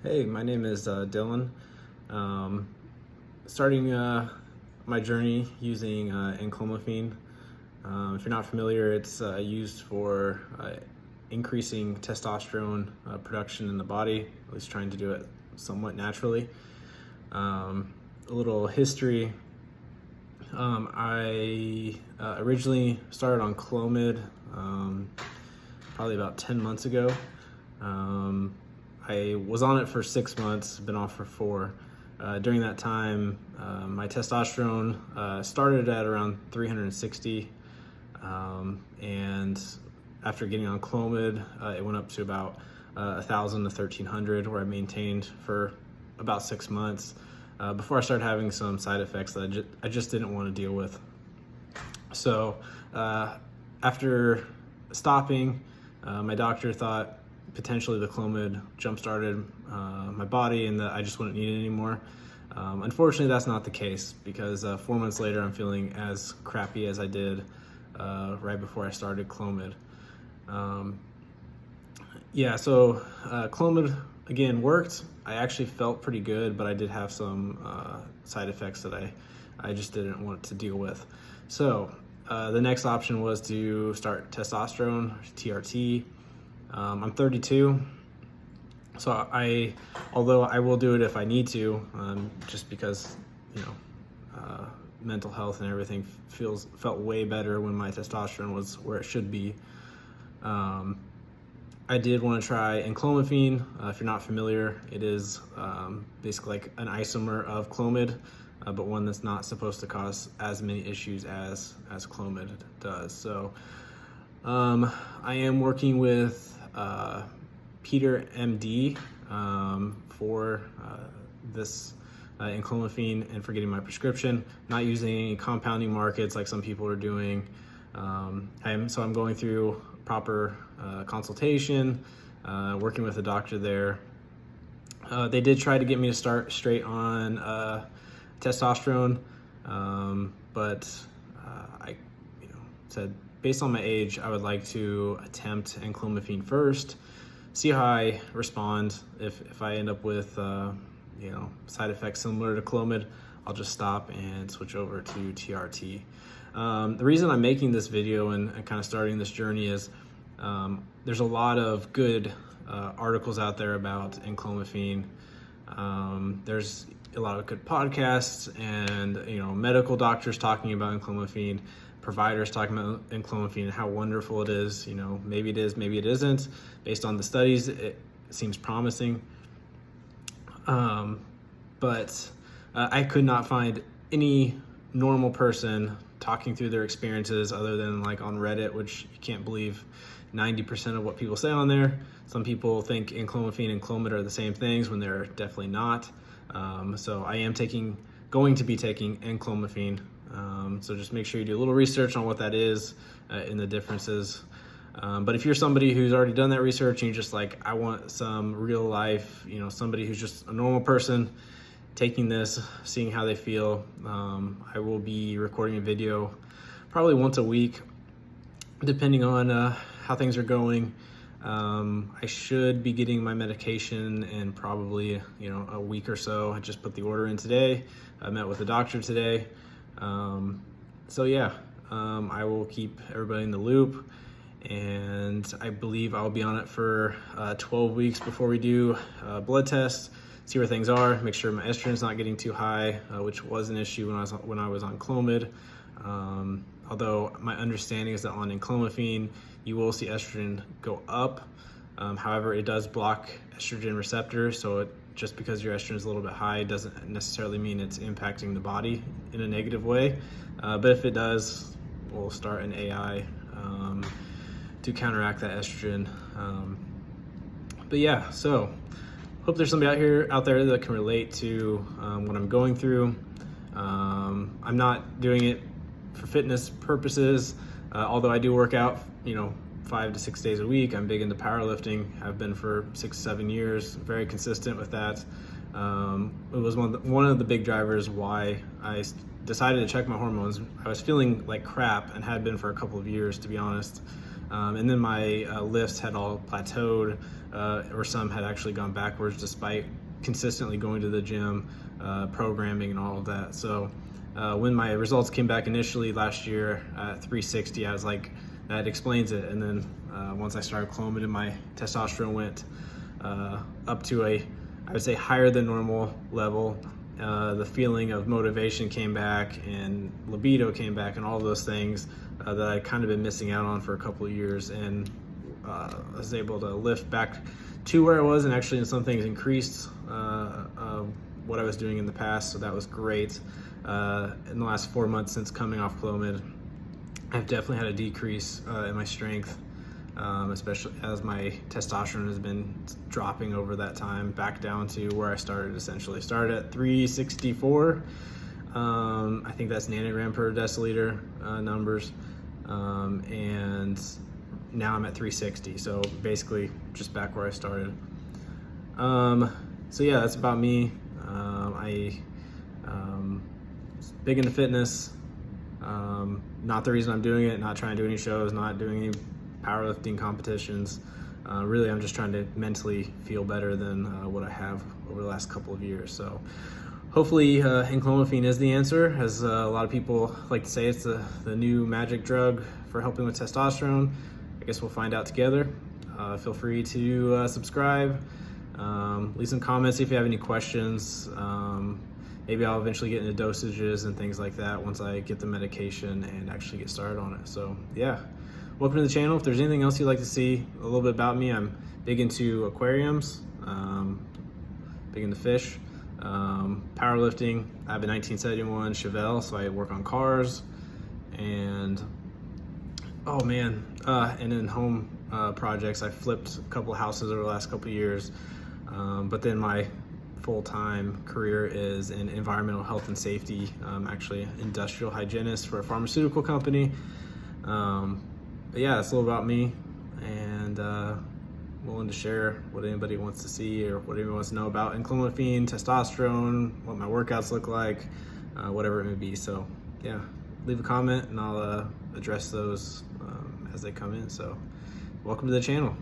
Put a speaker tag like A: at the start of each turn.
A: Hey, my name is Dylan. Starting my journey using Enclomiphene. If you're not familiar, it's used for increasing testosterone production in the body, at least trying to do it somewhat naturally. A little history. I originally started on Clomid probably about 10 months ago. I was on it for 6 months, been off for 4. During that time, my testosterone started at around 360, and after getting on Clomid, it went up to about 1,000 to 1,300, where I maintained for about 6 months before I started having some side effects that I just didn't want to deal with. So after stopping, my doctor thought potentially the Clomid jump-started my body and that I just wouldn't need it anymore. Unfortunately, that's not the case, because 4 months later, I'm feeling as crappy as I did right before I started Clomid. So Clomid, again, worked. I actually felt pretty good, but I did have some side effects that I just didn't want to deal with. So the next option was to start testosterone, TRT. I'm 32, so although I will do it if I need to, just because, mental health and everything felt way better when my testosterone was where it should be. I did want to try Enclomiphene. If you're not familiar, it is basically like an isomer of Clomid, but one that's not supposed to cause as many issues as Clomid does. So I am working with Peter MD for this Enclomiphene and for getting my prescription. Not using any compounding markets like some people are doing. I'm going through proper consultation, working with a doctor there. They did try to get me to start straight on testosterone, but I said, based on my age, I would like to attempt Enclomiphene first, see how I respond. If I end up with side effects similar to Clomid, I'll just stop and switch over to TRT. The reason I'm making this video and kind of starting this journey is there's a lot of good articles out there about Enclomiphene. There's a lot of good podcasts and medical doctors talking about Enclomiphene, providers talking about Enclomiphene and how wonderful it is. Maybe it is, maybe it isn't. Based on the studies, it seems promising. But I could not find any normal person talking through their experiences other than like on Reddit, which you can't believe 90% of what people say on there. Some people think Enclomiphene and Clomid are the same things when they're definitely not. So I am going to be taking Enclomiphene. So just make sure you do a little research on what that is and the differences. But if you're somebody who's already done that research and you're just like, I want some real life, somebody who's just a normal person taking this, seeing how they feel, I will be recording a video probably once a week, depending on how things are going. I should be getting my medication in probably a week or so. I just put the order in today. I met with the doctor today. I will keep everybody in the loop, and I believe I'll be on it for 12 weeks before we do blood tests, see where things are, make sure my estrogen's not getting too high, which was an issue when I was on Clomid. Although my understanding is that on Enclomiphene, you will see estrogen go up. However, it does block estrogen receptors, so just because your estrogen is a little bit high doesn't necessarily mean it's impacting the body in a negative way. But if it does, we'll start an AI to counteract that estrogen. So hope there's somebody out there that can relate to what I'm going through. I'm not doing it for fitness purposes, although I do work out, 5 to 6 days a week. I'm big into powerlifting. I've been for 6-7 years, very consistent with that. It was one of the big drivers why I decided to check my hormones. I was feeling like crap and had been for a couple of years, to be honest. And then my lifts had all plateaued, or some had actually gone backwards despite consistently going to the gym, programming and all of that. So when my results came back initially last year at 360, I was like, that explains it. And then once I started Clomid and my testosterone went up to I would say higher than normal level, the feeling of motivation came back and libido came back and all those things that I'd kind of been missing out on for a couple of years. And I was able to lift back to where I was, and actually in some things increased what I was doing in the past, so that was great. In the last 4 months since coming off Clomid, I've definitely had a decrease in my strength, especially as my testosterone has been dropping over that time back down to where I started essentially. Started at 364, I think that's nanogram per deciliter numbers, and now I'm at 360, so basically just back where I started. So yeah, that's about me. I big into fitness, not the reason I'm doing it, not trying to do any shows, not doing any powerlifting competitions. Really, I'm just trying to mentally feel better than what I have over the last couple of years. So hopefully enclomiphene is the answer, as a lot of people like to say it's the new magic drug for helping with testosterone. I guess we'll find out together. Feel free to subscribe, leave some comments if you have any questions. Maybe I'll eventually get into dosages and things like that once I get the medication and actually get started on it. So yeah, welcome to the channel. If there's anything else you'd like to see a little bit about me, I'm big into aquariums, big into fish, powerlifting. I have a 1971 Chevelle, so I work on cars, and oh man, and in home projects, I flipped a couple of houses over the last couple of years, but then my full-time career is in environmental health and safety. I'm actually an industrial hygienist for a pharmaceutical company. But yeah, that's a little about me, and willing to share what anybody wants to see or what anybody wants to know about enclomiphene, testosterone, what my workouts look like, whatever it may be. So yeah, leave a comment and I'll address those as they come in. So welcome to the channel.